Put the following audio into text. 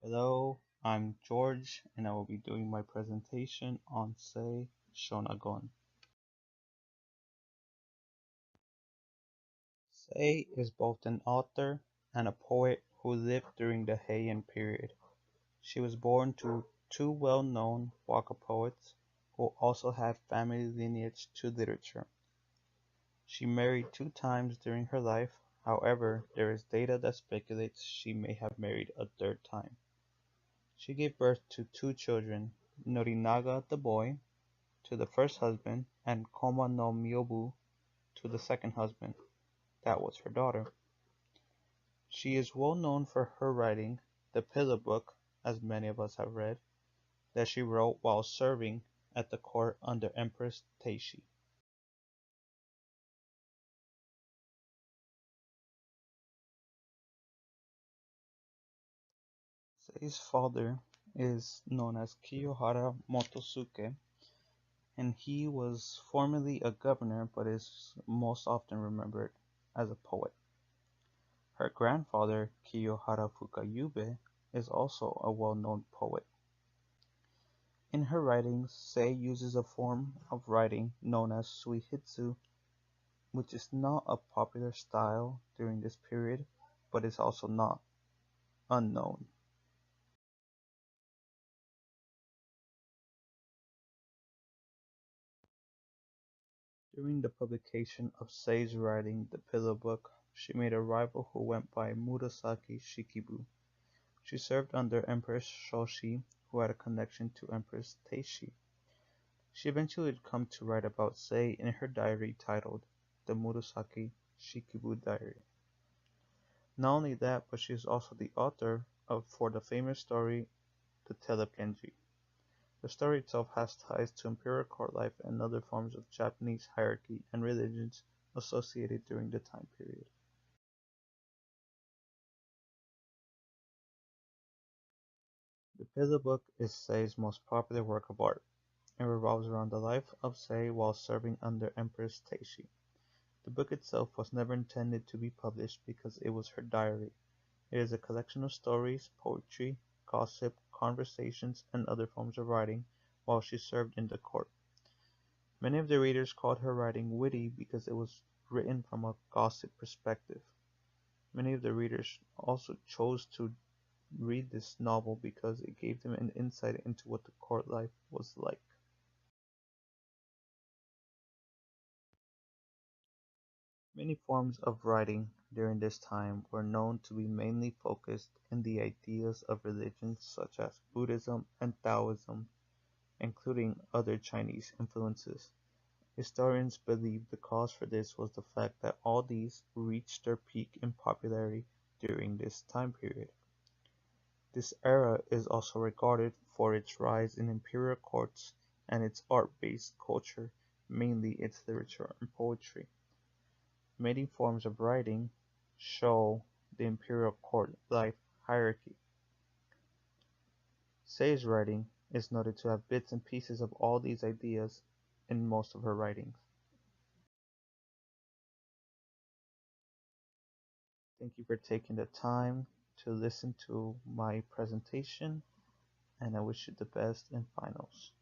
Hello, I'm George and I will be doing my presentation on Sei Shonangon. Sei is both an author and a poet who lived during the Heian period. She was born to two well-known waka poets who also had family lineage to literature. She married two times during her life, however, there is data that speculates she may have married a third time. She gave birth to two children, Norinaga the boy to the first husband, and Koma no Myobu to the second husband. That was her daughter. She is well known for her writing, the Pillar Book, as many of us have read, that she wrote while serving at the court under Empress Teishi. Sei's father is known as Kiyohara Motosuke, and he was formerly a governor but is most often remembered as a poet. Her grandfather, Kiyohara Fukayube, is also a well-known poet. In her writings, Sei uses a form of writing known as suihitsu, which is not a popular style during this period, but is also not unknown. During the publication of Sei's writing, The Pillow Book, she made a rival who went by Murasaki Shikibu. She served under Empress Shoshi, who had a connection to Empress Teishi. She eventually would come to write about Sei in her diary titled "The Murasaki Shikibu Diary". Not only that, but she is also the author of for the famous story "The Tale of Genji". The story itself has ties to imperial court life and other forms of Japanese hierarchy and religions associated during the time period. The Pillar Book is Sei's most popular work of art. It revolves around the life of Sei while serving under Empress Teishi. The book itself was never intended to be published because it was her diary. It is a collection of stories, poetry, gossip, conversations, and other forms of writing while she served in the court. Many of the readers called her writing witty because it was written from a gossip perspective. Many of the readers also chose to read this novel because it gave them an insight into what the court life was like. Many forms of writing during this time were known to be mainly focused in the ideas of religions such as Buddhism and Taoism, including other Chinese influences. Historians believe the cause for this was the fact that all these reached their peak in popularity during this time period. This era is also regarded for its rise in imperial courts and its art-based culture, mainly its literature and poetry. Many forms of writing show the imperial court life hierarchy. Sei's writing is noted to have bits and pieces of all these ideas in most of her writings. Thank you for taking the time to listen to my presentation, and I wish you the best in finals.